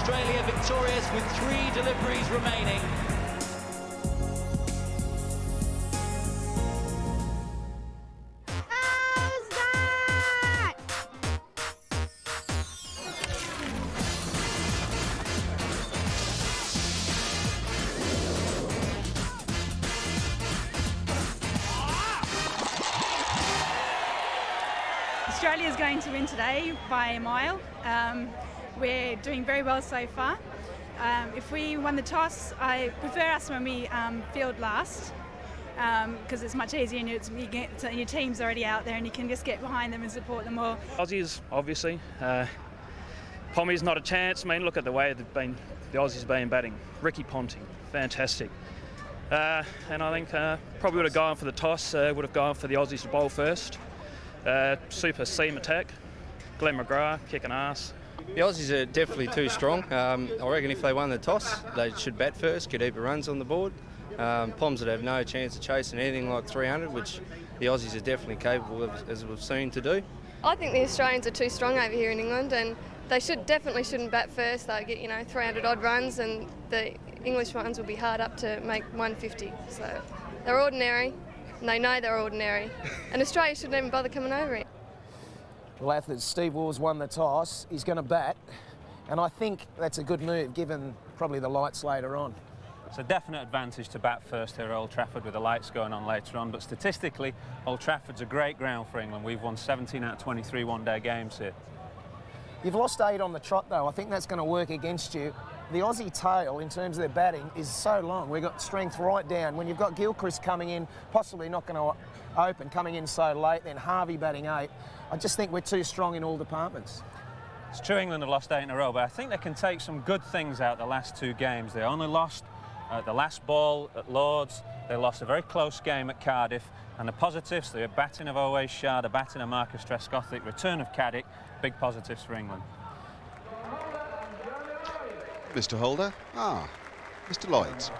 Australia victorious with 3 deliveries remaining. Australia's going to win today by a mile. We're doing very well so far. If we won the toss, I prefer us when we field last because it's much easier and your team's already out there and you can just get behind them and support them all. Aussies, obviously. Pommy's not a chance. I mean, look at the way the Aussies been batting. Ricky Ponting, fantastic. And I think probably would have gone for the toss, would have gone for the Aussies to bowl first. Super seam attack. Glenn McGrath kicking ass. The Aussies are definitely too strong. I reckon if they won the toss, they should bat first, get heap of runs on the board. Poms would have no chance of chasing anything like 300, which the Aussies are definitely capable of, as we've seen, to do. I think the Australians are too strong over here in England, and they definitely shouldn't bat first. They'll get 300 odd runs, and the English ones will be hard up to make 150. So they're ordinary, and they know they're ordinary, and Australia shouldn't even bother coming over it. Well, athletes, Steve Waugh's won the toss. He's going to bat, and I think that's a good move given probably the lights later on. It's a definite advantage to bat first here at Old Trafford with the lights going on later on, but statistically, Old Trafford's a great ground for England. We've won 17 out of 23 one-day games here. You've lost 8 on the trot, though. I think that's going to work against you. The Aussie tail, in terms of their batting, is so long. We've got strength right down. When you've got Gilchrist coming in, possibly not going to open, coming in so late, then Harvey batting 8, I just think we're too strong in all departments. It's true England have lost 8 in a row, but I think they can take some good things out the last 2 games. They only lost the last ball at Lords, they lost a very close game at Cardiff, and the positives, the batting of Owais Shah, the batting of Marcus Trescothick, return of Caddick, big positives for England. Mr. Holder? Mr. Lloyds.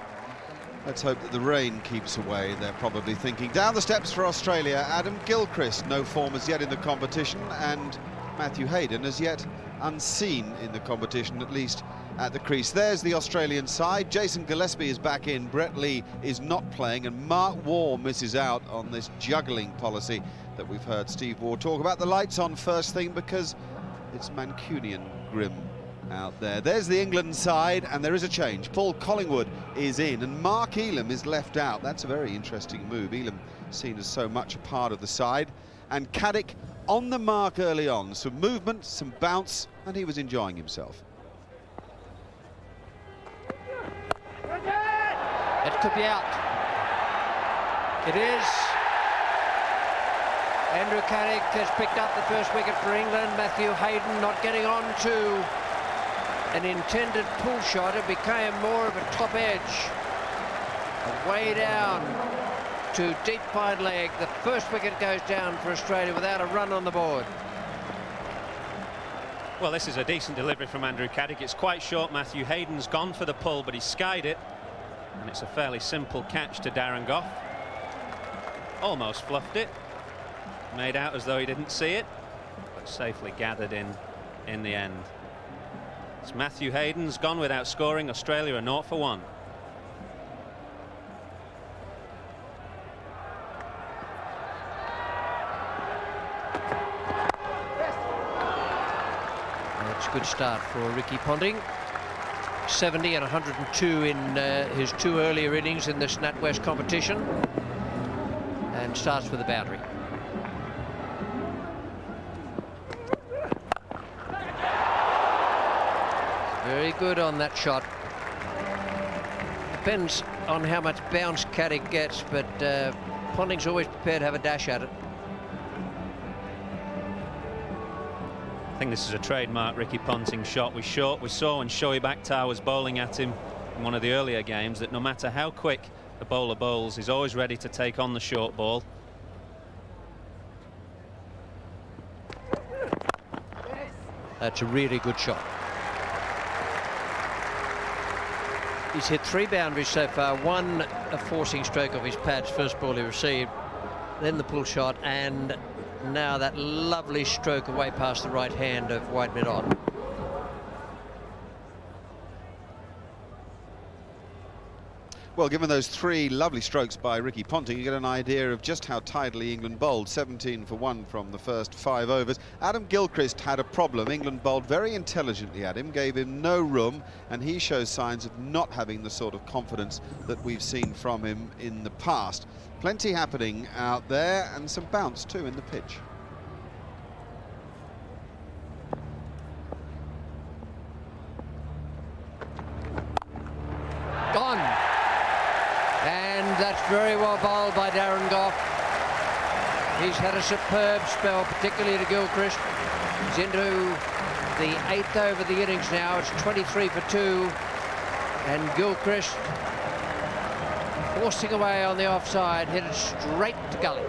Let's hope that the rain keeps away. They're probably thinking. Down the steps for Australia, Adam Gilchrist, no form as yet in the competition, and Matthew Hayden as yet unseen in the competition, at least at the crease. There's the Australian side. Jason Gillespie is back in, Brett Lee is not playing, and Mark Waugh misses out on this juggling policy that we've heard Steve Waugh talk about. The lights on first thing because it's Mancunian grim out there. There's the England side, and there is a change. Paul Collingwood is in, and Mark Elam is left out. That's a very interesting move. Elam seen as so much a part of the side. And Caddick on the mark early on. Some movement, some bounce, and he was enjoying himself. It could be out. It is. Andrew Caddick has picked up the first wicket for England. Matthew Hayden not getting on to an intended pull shot. It became more of a top edge. Way down to deep fine leg. The first wicket goes down for Australia without a run on the board. Well, this is a decent delivery from Andrew Caddick. It's quite short. Matthew Hayden's gone for the pull, but he skied it. And it's a fairly simple catch to Darren Gough. Almost fluffed it. Made out as though he didn't see it, but safely gathered in the end. It's Matthew Hayden's gone without scoring. Australia are 0 for 1. That's a good start for Ricky Ponting. 70 and 102 in his 2 earlier innings in this NatWest competition, and starts with a boundary. Very good on that shot. Depends on how much bounce Caddick gets, but Ponting's always prepared to have a dash at it. I think this is a trademark Ricky Ponting shot. We saw when Shoaib Akhtar was bowling at him in one of the earlier games that no matter how quick the bowler bowls, he's always ready to take on the short ball. That's a really good shot. He's hit 3 boundaries so far. 1 a forcing stroke of his pads, first ball he received, then the pull shot, and now that lovely stroke away past the right hand of wide mid-on. Well, given those 3 lovely strokes by Ricky Ponting, you get an idea of just how tidily England bowled. 17 for 1 from the first 5 overs. Adam Gilchrist had a problem. England bowled very intelligently at him, gave him no room, and he shows signs of not having the sort of confidence that we've seen from him in the past. Plenty happening out there, and some bounce too in the pitch. Gone. And that's very well bowled by Darren Goff. He's had a superb spell, particularly to Gilchrist. He's into the 8th over the innings now. It's 23 for 2. And Gilchrist forcing away on the offside, hit it straight to gully.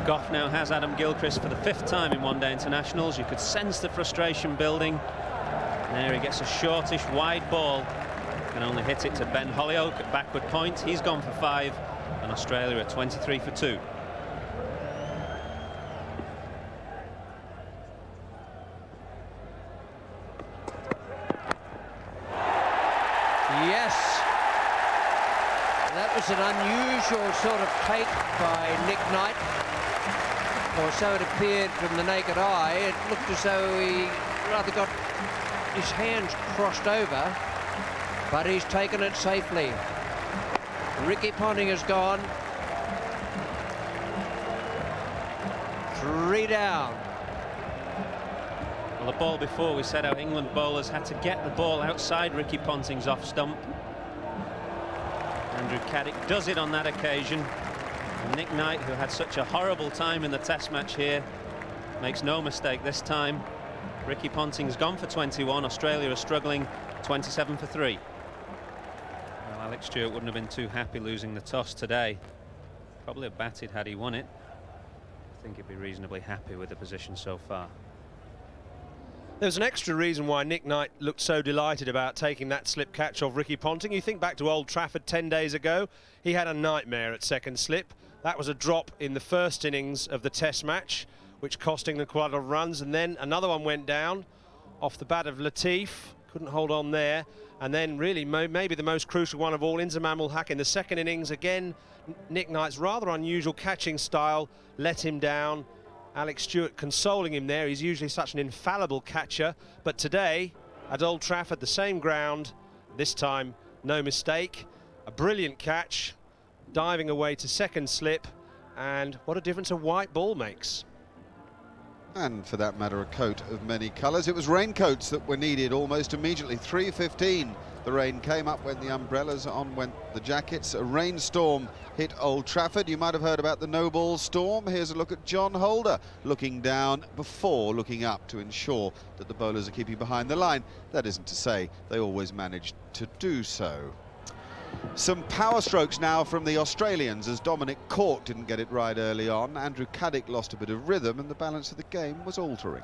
Goff now has Adam Gilchrist for the 5th time in one-day internationals. You could sense the frustration building. There he gets a shortish wide ball. Can only hit it to Ben Hollioake at backward point. He's gone for 5, and Australia are 23 for 2. Yes, that was an unusual sort of take by Nick Knight, or so it appeared from the naked eye. It looked as though he rather got his hands crossed over, but he's taken it safely. Ricky Ponting is gone. 3 down. Well, the ball before, we said how England bowlers had to get the ball outside Ricky Ponting's off stump. Andrew Caddick does it on that occasion. And Nick Knight, who had such a horrible time in the Test match here, makes no mistake this time. Ricky Ponting's gone for 21. Australia are struggling, 27 for 3. Well, Alex Stewart wouldn't have been too happy losing the toss today. Probably have batted had he won it. I think he'd be reasonably happy with the position so far. There's an extra reason why Nick Knight looked so delighted about taking that slip catch of Ricky Ponting. You think back to Old Trafford 10 days ago, he had a nightmare at second slip. That was a drop in the first innings of the Test match, which cost England quite a lot of runs, and then another one went down off the bat of Latif, couldn't hold on there, and then really maybe the most crucial one of all, Inzamam ul Haq in the second innings. Again, Nick Knight's rather unusual catching style let him down. Alex Stewart consoling him there. He's usually such an infallible catcher, but today at Old Trafford, the same ground, this time no mistake. A brilliant catch, diving away to second slip, and what a difference a white ball makes. And for that matter, a coat of many colours. It was raincoats that were needed almost immediately. 3:15. The rain came up, went the umbrellas, on went the jackets. A rainstorm hit Old Trafford. You might have heard about the no-ball storm. Here's a look at John Holder looking down before looking up to ensure that the bowlers are keeping behind the line. That isn't to say they always managed to do so. Some power strokes now from the Australians as Dominic Cork didn't get it right early on. Andrew Caddick lost a bit of rhythm and the balance of the game was altering.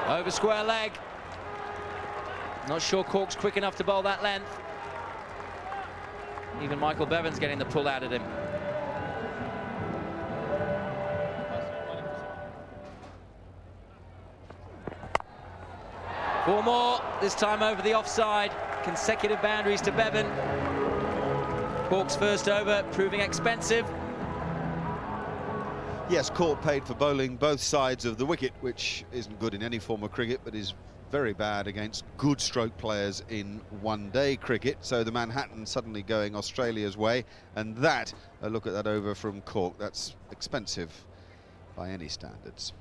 Over square leg. Not sure Cork's quick enough to bowl that length. Even Michael Bevan's getting the pull out at him. Four more, this time over the offside. Consecutive boundaries to Bevan. Cork's first over proving expensive. Yes, Cork paid for bowling both sides of the wicket, which isn't good in any form of cricket, but is very bad against good stroke players in one-day cricket. So the Manhattan suddenly going Australia's way, and that, a look at that over from Cork, that's expensive by any standards.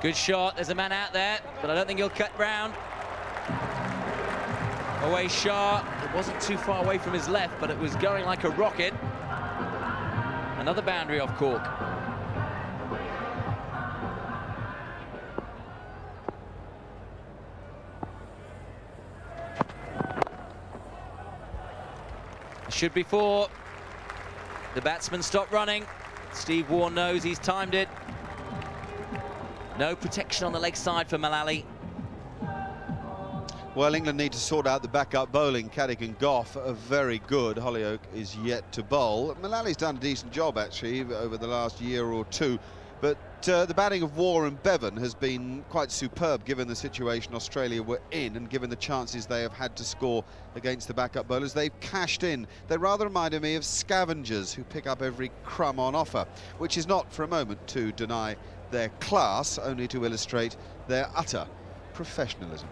Good shot, there's a man out there, but I don't think he'll cut round. Away Shah, it wasn't too far away from his left, but it was going like a rocket. Another boundary off Cork. It should be 4. The batsman stopped running. Steve Waugh knows he's timed it. No protection on the leg side for Malali. Well, England need to sort out the backup bowling. Caddick and Goff are very good. Holyoake is yet to bowl. Mullally's done a decent job, actually, over the last year or two. But the batting of Waugh and Bevan has been quite superb, given the situation Australia were in and given the chances they have had to score against the backup bowlers. They've cashed in. They rather reminded me of scavengers who pick up every crumb on offer, which is not for a moment to deny their class, only to illustrate their utter professionalism.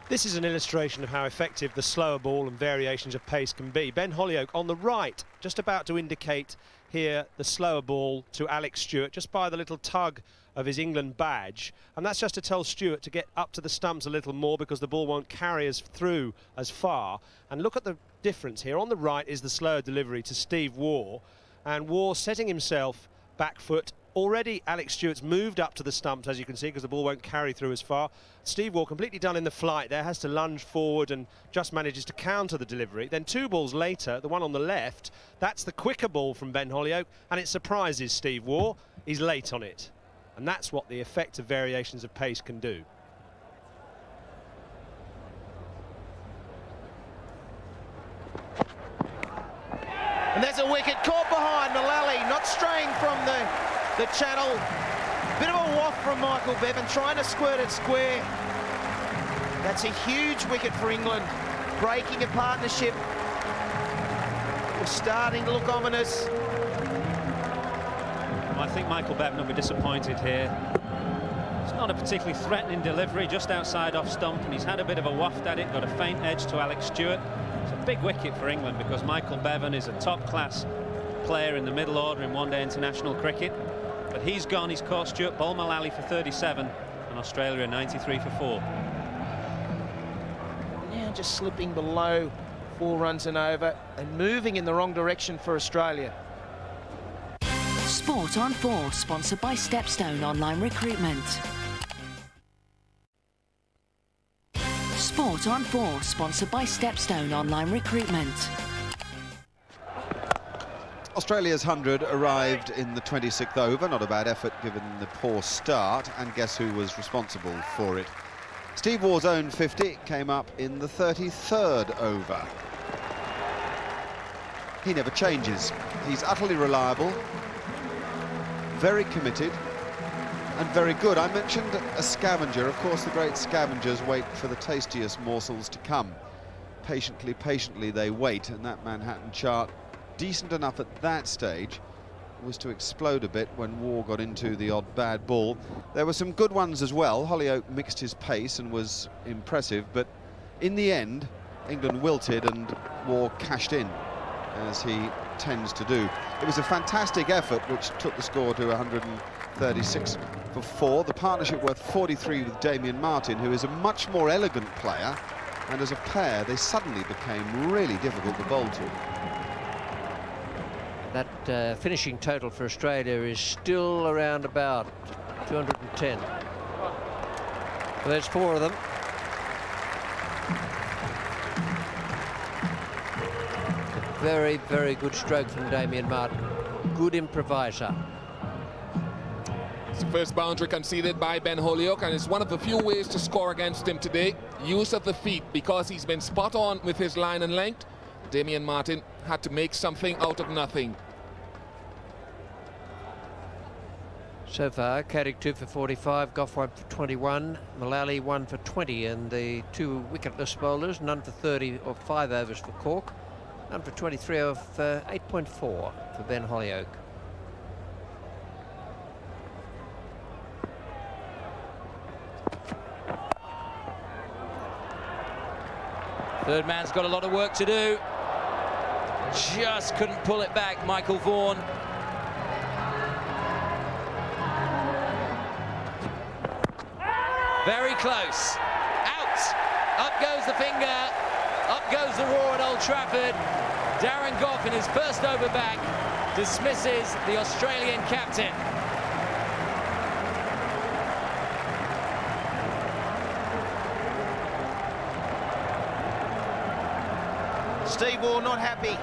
This is an illustration of how effective the slower ball and variations of pace can be. Ben Holyoake on the right, just about to indicate here the slower ball to Alex Stewart, just by the little tug of his England badge. And that's just to tell Stewart to get up to the stumps a little more, because the ball won't carry us through as far. And look at the difference here. On the right is the slower delivery to Steve Waugh. And Waugh setting himself back foot. Already Alex Stewart's moved up to the stumps, as you can see, because the ball won't carry through as far. Steve Waugh completely done in the flight there, has to lunge forward and just manages to counter the delivery. Then 2 balls later, the one on the left, that's the quicker ball from Ben Holyoake, and it surprises Steve Waugh. He's late on it. And that's what the effect of variations of pace can do. And there's a wicket caught behind Mullally, not straying from the channel. Bit of a waft from Michael Bevan, trying to squirt it square. That's a huge wicket for England. Breaking a partnership. We're starting to look ominous. Well, I think Michael Bevan will be disappointed here. It's not a particularly threatening delivery, just outside off stump, and he's had a bit of a waft at it, got a faint edge to Alex Stewart. It's a big wicket for England, because Michael Bevan is a top-class player in the middle order in one-day international cricket. But he's gone, he's caught Stuart Bull Mullally for 37, and Australia 93 for 4. Now just slipping below 4 runs and over, and moving in the wrong direction for Australia. Sport on 4, sponsored by Stepstone Online Recruitment. Sport on 4, sponsored by Stepstone Online Recruitment. Australia's 100 arrived in the 26th over. Not a bad effort given the poor start, and guess who was responsible for it? Steve Waugh's own 50 came up in the 33rd over. He never changes. He's utterly reliable, very committed, and very good. I mentioned a scavenger. Of course, the great scavengers wait for the tastiest morsels to come. Patiently they wait, and that Manhattan chart, decent enough at that stage, was to explode a bit when Waugh got into the odd bad ball. There were some good ones as well. Holyoake mixed his pace and was impressive, but in the end England wilted and Waugh cashed in, as he tends to do. It was a fantastic effort which took the score to 136 for 4. The partnership worth 43 with Damien Martyn, who is a much more elegant player, and as a pair they suddenly became really difficult to bowl to. That finishing total for Australia is still around about 210. Well, there's 4 of them. Very, very good stroke from Damien Martyn. Good improviser. It's the first boundary conceded by Ben Holyoake, and it's one of the few ways to score against him today. Use of the feet, because he's been spot on with his line and length. Damien Martyn had to make something out of nothing. So far, Caddick 2 for 45, Goff 1 for 21, Mullally 1 for 20, and the 2 wicketless bowlers, none for 30 or 5 overs for Cork, none for 23 of 8.4 for Ben Holyoake. Third man's got a lot of work to do. Just couldn't pull it back, Michael Vaughan. Very close. Out. Up goes the finger. Up goes the roar at Old Trafford. Darren Goff in his first over back dismisses the Australian captain. Steve Waugh not happy.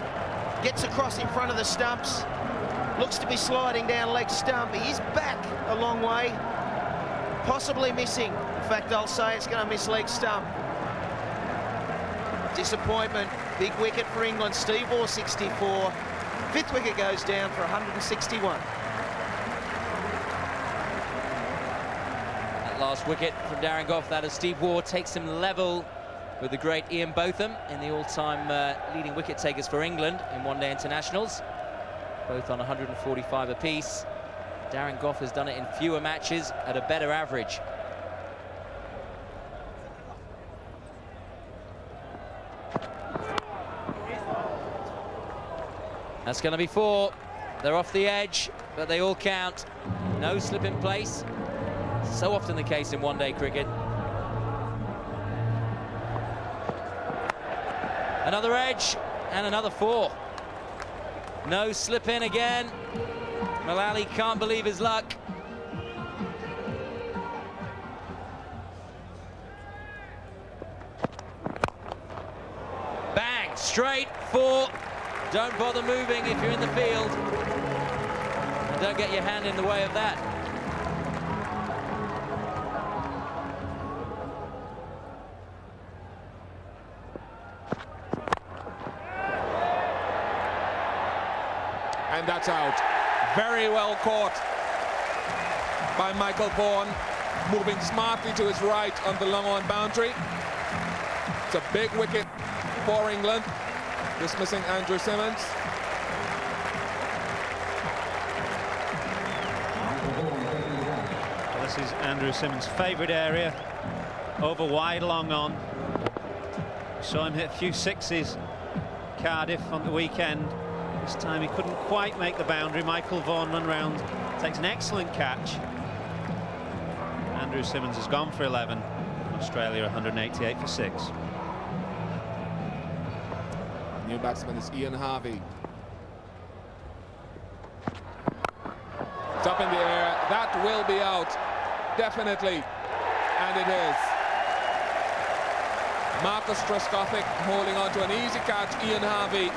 Gets across in front of the stumps. Looks to be sliding down leg stump. He is back a long way. possibly missing. In fact, I'll say it's going to miss leg stump. Disappointment. Big wicket for England. Steve Waugh 64. Fifth wicket goes down for 161. That last wicket from Darren Gough, that as Steve Waugh takes him level with the great Ian Botham in the all-time leading wicket takers for England in one-day internationals, both on 145 apiece. Darren Gough has done it in fewer matches at a better average. That's going to be 4. They're off the edge, but they all count. No slip in place. So often the case in one-day cricket. Another edge and another 4. No slip in again. Mullally can't believe his luck. Bang, straight 4. Don't bother moving if you're in the field. And don't get your hand in the way of that. And that's out. Very well caught by Michael Vaughan, moving smartly to his right on the long-on boundary. It's a big wicket for England, dismissing Andrew Symonds. Well, this is Andrew Symonds' favourite area, over wide, long on. Saw him hit a few sixes, Cardiff on the weekend. This time he couldn't quite make the boundary. Michael Vaughan run round, takes an excellent catch. Andrew Symonds has gone for 11. Australia 188 for 6. New batsman is Ian Harvey. It's up in the air. That will be out, definitely. And it is. Marcus Trescothick holding on to an easy catch. Ian Harvey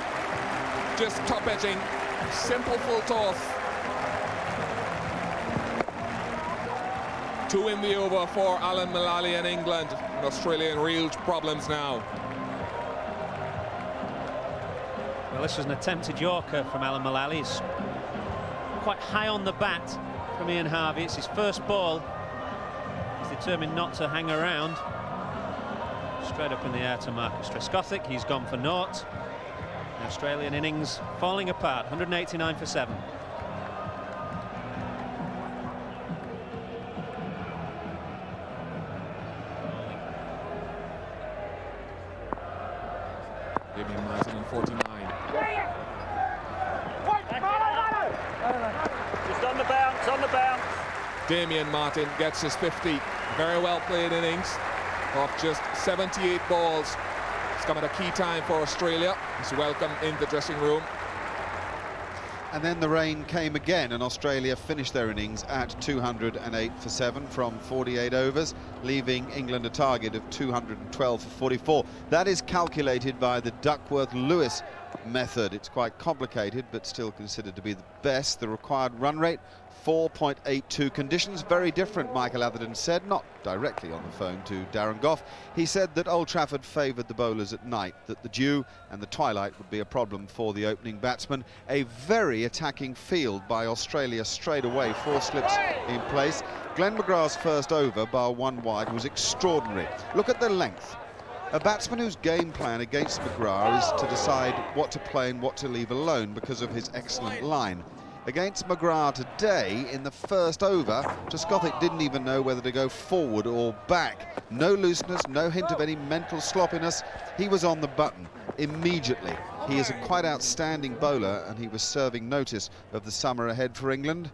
just top edging, simple full toss. 2 in the over for Alan Mullally and England. And Australia in real problems now. Well, this was an attempted Yorker from Alan Mullally. He's quite high on the bat from Ian Harvey. It's his first ball. He's determined not to hang around. Straight up in the air to Marcus Trescothick. He's gone for naught. The Australian innings falling apart, 189 for 7. Damien Martin in 49. Just on the bounce, on the bounce. Damien Martin gets his 50. Very well played innings of just 78 balls. It's come at a key time for Australia. He's welcome in the dressing room. And then the rain came again, and Australia finished their innings at 208 for 7 from 48 overs, leaving England a target of 212 for 44. That is calculated by the Duckworth-Lewis method. It's quite complicated, but still considered to be the best. The required run rate, 4.82. Conditions very different, Michael Atherton said, not directly on the phone to Darren Gough. He said that Old Trafford favoured the bowlers at night, that the dew and the twilight would be a problem for the opening batsman. A very attacking field by Australia straight away, 4 slips in place. Glenn McGrath's first over, bar 1 wide, was extraordinary. Look at the length. A batsman whose game plan against McGrath is to decide what to play and what to leave alone because of his excellent line. Against McGrath today, in the first over, Trescothick didn't even know whether to go forward or back. No looseness, no hint of any mental sloppiness. He was on the button immediately. He is a quite outstanding bowler, and he was serving notice of the summer ahead for England,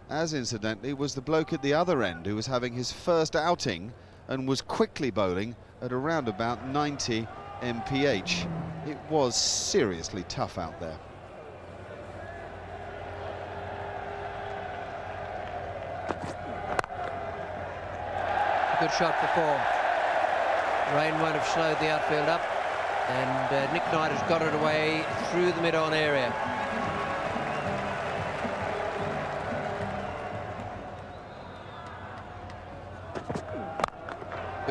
as incidentally was the bloke at the other end who was having his first outing and was quickly bowling at around about 90 mph. It was seriously tough out there. Good shot for 4. Rain won't have slowed the outfield up, and Nick Knight has got it away through the mid-on area.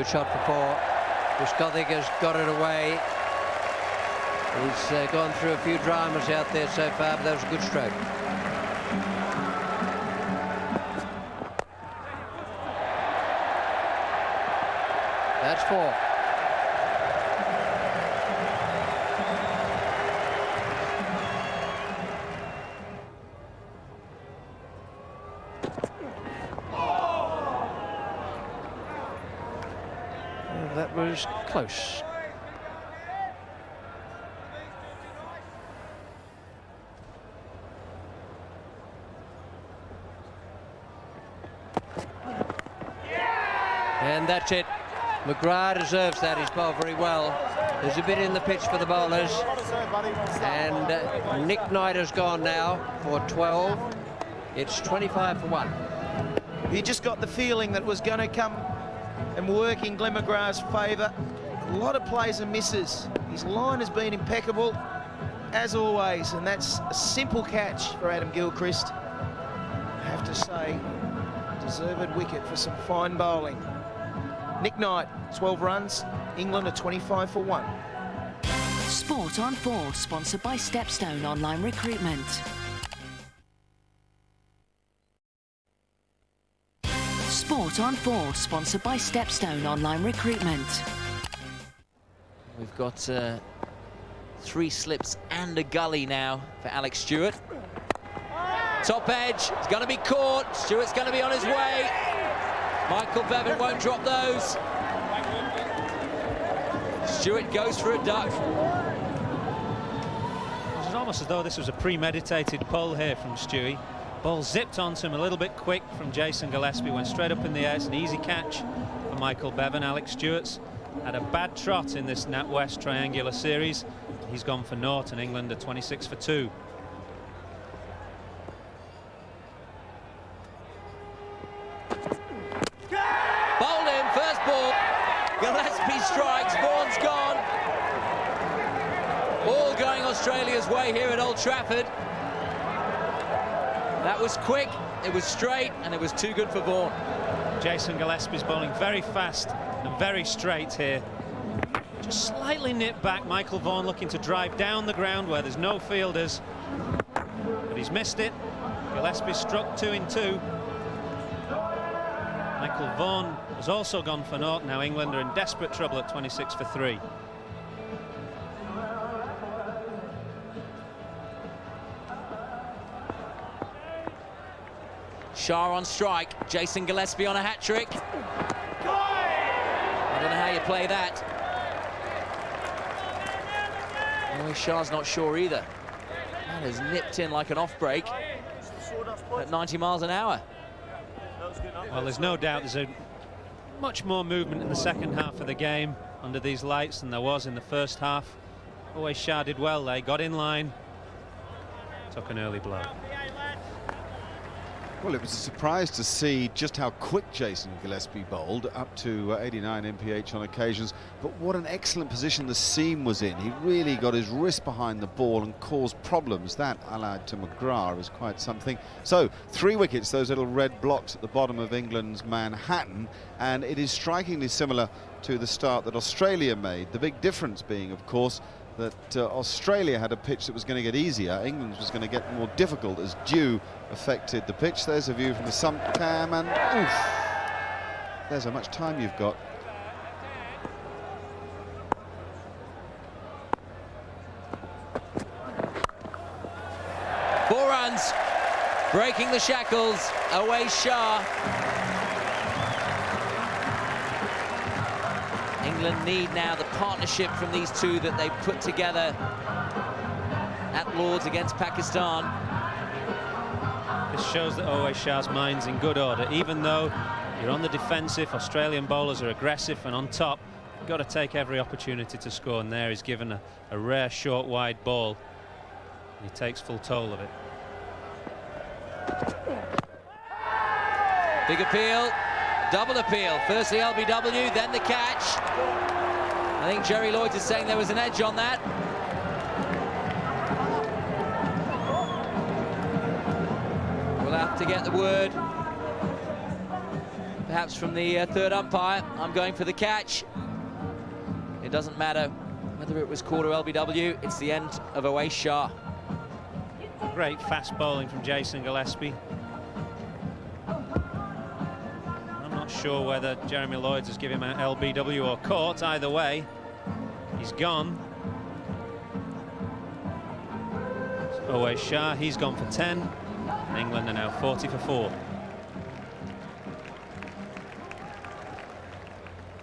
Good shot for 4. Uskothiger's got it away. He's gone through a few dramas out there so far, but that was a good stroke. That's 4. That was close. And that's it. McGrath deserves that. He's bowled very well. There's a bit in the pitch for the bowlers. And Nick Knight has gone now for 12. It's 25 for 1. You just got the feeling that was going to come and work in Glenn McGrath's favour. A lot of plays and misses. His line has been impeccable, as always, and that's a simple catch for Adam Gilchrist. I have to say, deserved wicket for some fine bowling. Nick Knight, 12 runs. England are 25 for 1. Sport on 4, sponsored by Stepstone Online Recruitment. Sport on 4, sponsored by Stepstone Online Recruitment. We've got 3 slips and a gully now for Alex Stewart. Top edge, it's going to be caught. Stewart's going to be on his way. Michael Bevan won't drop those. Stewart goes for a duck. It was almost as though this was a premeditated pull here from Stewie. Ball zipped onto him a little bit quick from Jason Gillespie, went straight up in the air. It's an easy catch for Michael Bevan. Alex Stewart's had a bad trot in this NatWest triangular series. He's gone for naught, and England are 26 for 2. Bowled him, first ball. Gillespie strikes, Vaughan's gone. All going Australia's way here at Old Trafford. That was quick, it was straight, and it was too good for Vaughan. Jason Gillespie's bowling very fast and very straight here. Just slightly nipped back. Michael Vaughan looking to drive down the ground where there's no fielders. But he's missed it. Gillespie struck 2 in 2. Michael Vaughan has also gone for naught. Now England are in desperate trouble at 26 for 3. Shah on strike, Jason Gillespie on a hat-trick. I don't know how you play that. Well, Shah's not sure either. That is nipped in like an off-break at 90 miles an hour. Well, there's no doubt there's much more movement in the second half of the game under these lights than there was in the first half. Always Shah did well. They got in line, took an early blow. Well, it was a surprise to see just how quick Jason Gillespie bowled, up to 89 mph on occasions, but what an excellent position the seam was in. He really got his wrist behind the ball and caused problems. That, allied to McGrath, is quite something. So, 3 wickets, those little red blocks at the bottom of England's Manhattan, and it is strikingly similar to the start that Australia made. The big difference being, of course, that Australia had a pitch that was going to get easier. England's was going to get more difficult as dew affected the pitch. There's a view from the sump cam, and oof, there's how much time you've got. Four runs, breaking the shackles, away Shah. England need now the partnership from these two that they put together at Lord's against Pakistan. This shows that Owe Shah's mind's in good order. Even though you're on the defensive, Australian bowlers are aggressive and on top, you've got to take every opportunity to score, and there he's given a rare short wide ball. He takes full toll of it. Big appeal, double appeal. First the LBW, then the catch. I think Jerry Lloyd is saying there was an edge on that. We'll have to get the word. perhaps from the third umpire. I'm going for the catch. It doesn't matter whether it was called or LBW. It's the end of Owais Shah. Great fast bowling from Jason Gillespie. I'm not sure whether Jeremy Lloyds has given him an LBW or caught. Either way, he's gone. So Owais Shah, he's gone for 10. And England are now 40 for 4.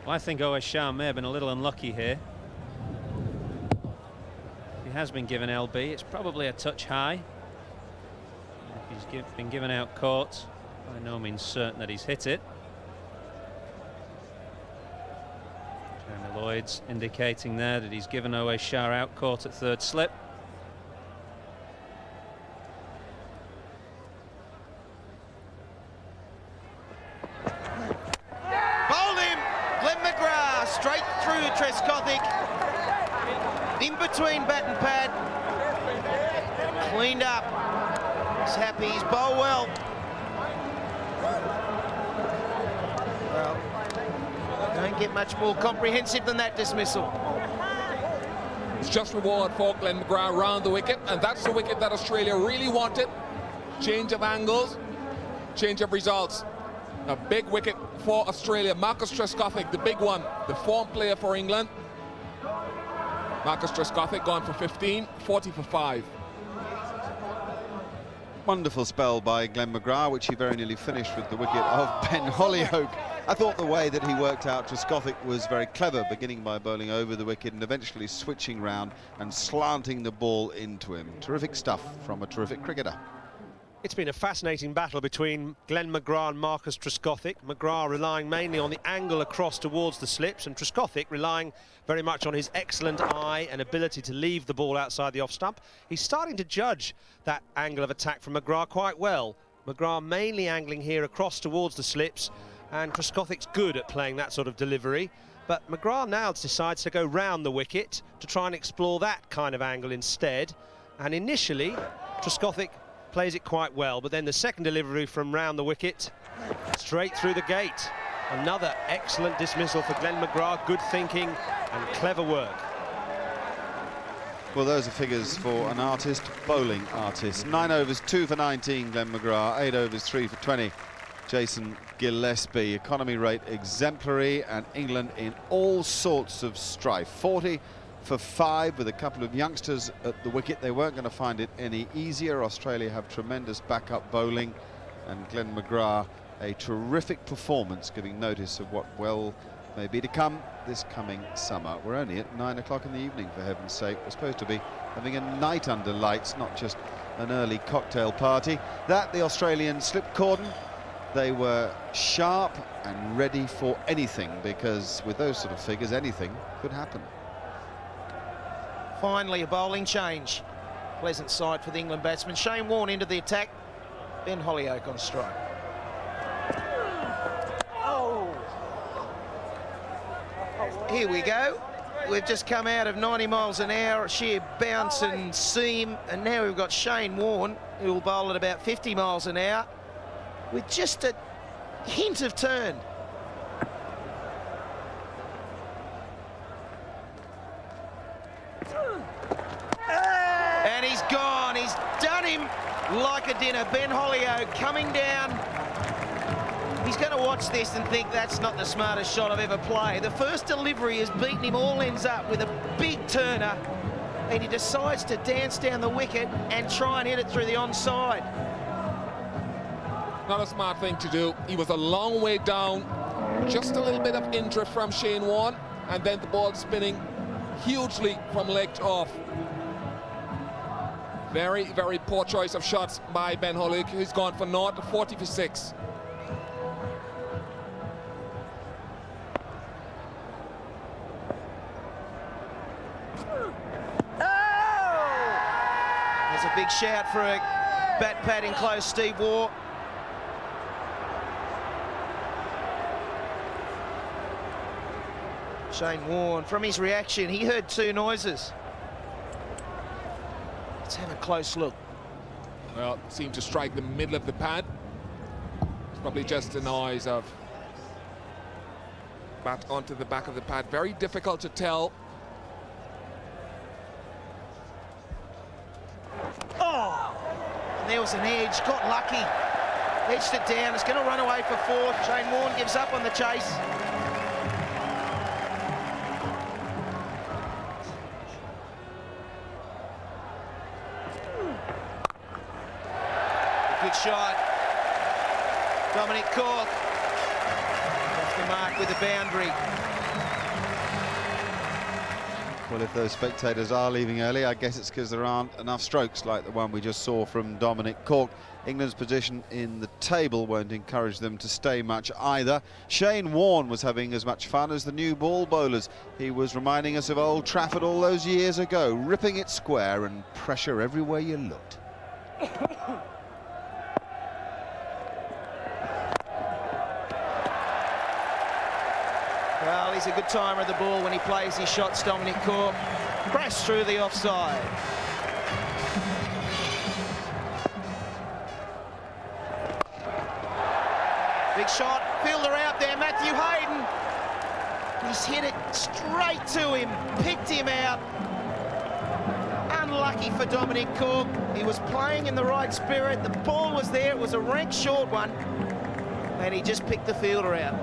Well, I think Owais Shah may have been a little unlucky here. He has been given LB. It's probably a touch high. If he's been given out caught, by no means certain that he's hit it. Jeremy Lloyds indicating there that he's given Owais Shah out caught at third slip. Straight through Trescothick, in between bat and pad, cleaned up. He's happy, he's bowled well. Well, don't get much more comprehensive than that dismissal. It's just reward for Glenn McGrath round the wicket, and that's the wicket that Australia really wanted. Change of angles, change of results. A big wicket for Australia. Marcus Trescothick, the big one, the form player for England. Marcus Trescothick gone for 15, 40 for 5. Wonderful spell by Glenn McGrath, which he very nearly finished with the wicket of Ben Hollyoak. I thought the way that he worked out Trescothick was very clever, beginning by bowling over the wicket and eventually switching round and slanting the ball into him. Terrific stuff from a terrific cricketer. It's been a fascinating battle between Glenn McGrath and Marcus Trescothick. McGrath relying mainly on the angle across towards the slips, and Trescothick relying very much on his excellent eye and ability to leave the ball outside the off stump. He's starting to judge that angle of attack from McGrath quite well. McGrath mainly angling here across towards the slips, and Trescothick's good at playing that sort of delivery. But McGrath now decides to go round the wicket to try and explore that kind of angle instead. And initially, Trescothick plays it quite well, but then the second delivery from round the wicket, straight through the gate. Another excellent dismissal for Glenn McGrath. Good thinking and clever work. Well, those are figures for an artist, bowling artist. 9 overs, 2 for 19, Glenn McGrath. 8 overs, 3 for 20, Jason Gillespie. Economy rate exemplary, and England in all sorts of strife. 40 for 5 with a couple of youngsters at the wicket. They weren't going to find it any easier. Australia have tremendous backup bowling, and Glenn McGrath, a terrific performance, giving notice of what well may be to come this coming summer. We're only at 9 o'clock in the evening, for heaven's sake. We're supposed to be having a night under lights, not just an early cocktail party. That the Australian slip cordon. They were sharp and ready for anything, because with those sort of figures, anything could happen. Finally, a bowling change. Pleasant sight for the England batsman. Shane Warne into the attack. Ben Hollyoak on strike. Oh! Here we go. We've just come out of 90 miles an hour, sheer bounce and seam, and now we've got Shane Warne, who will bowl at about 50 miles an hour, with just a hint of turn. And he's gone. He's done him like a dinner. Ben Hollyoak coming down. He's going to watch this and think that's not the smartest shot I've ever played. The first delivery has beaten him all ends up with a big turner, and he decides to dance down the wicket and try and hit it through the onside. Not a smart thing to do. He was a long way down. Just a little bit of interest from Shane Warne, and then the ball spinning hugely from leg to off. Very, very poor choice of shots by Ben Hollyoak. He's gone for 0 to 40 for 6. There's a big shout for a bat padding close, Steve Waugh. Shane Warne, from his reaction, he heard 2 noises. Let's have a close look. Well, seemed to strike the middle of the pad. It's probably just a noise of bat onto the back of the pad. Very difficult to tell. Oh! And there was an edge, got lucky. Edged it down, it's going to run away for 4. Shane Warne gives up on the chase. Good shot. Dominic Cork off the mark with the boundary. Well, if those spectators are leaving early, I guess it's because there aren't enough strokes like the one we just saw from Dominic Cork. England's position in the table won't encourage them to stay much either. Shane Warne was having as much fun as the new ball bowlers. He was reminding us of Old Trafford all those years ago, ripping it square and pressure everywhere you looked. Well, he's a good timer of the ball when he plays his shots, Dominic Cork. Crashed through the offside. Big shot, fielder out there, Matthew Hayden. He's hit it straight to him, picked him out. Unlucky for Dominic Cork. He was playing in the right spirit, the ball was there, it was a rank short one, and he just picked the fielder out.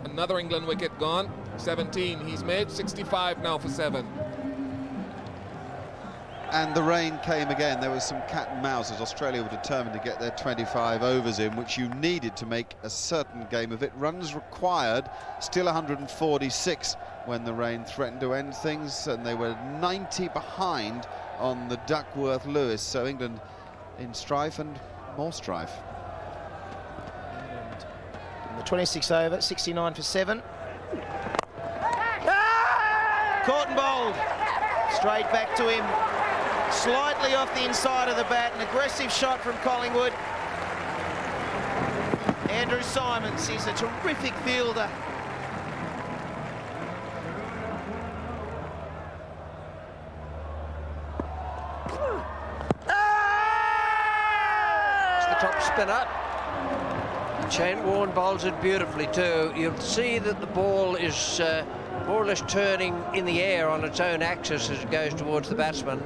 Another England wicket gone. 17 he's made, 65 now for 7. And the rain came again. There was some cat and mouse as Australia were determined to get their 25 overs in, which you needed to make a certain game of it. Runs required, still 146 when the rain threatened to end things, and they were 90 behind on the Duckworth-Lewis. So England in strife and more strife. The 26th over, 69 for 7. Caught and bowled. Straight back to him. Slightly off the inside of the bat. An aggressive shot from Collingwood. Andrew Simons is a terrific fielder. It's the top spinner. Shane Warne bowls it beautifully too. You'll see that the ball is more or less turning in the air on its own axis as it goes towards the batsman.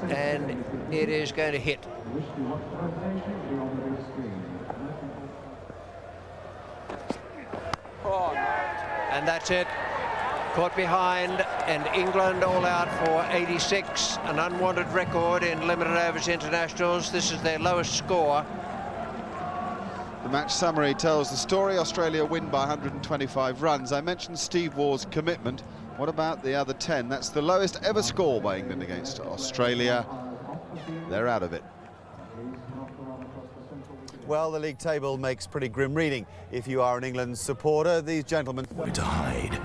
And it is going to hit. And that's it. Caught behind, and England all out for 86, an unwanted record in limited overs internationals. This is their lowest score. The match summary tells the story. Australia win by 125 runs. I mentioned Steve Waugh's commitment. What about the other 10? That's the lowest ever score by England against Australia. They're out of it. Well, the league table makes pretty grim reading. If you are an England supporter, these gentlemen... To hide.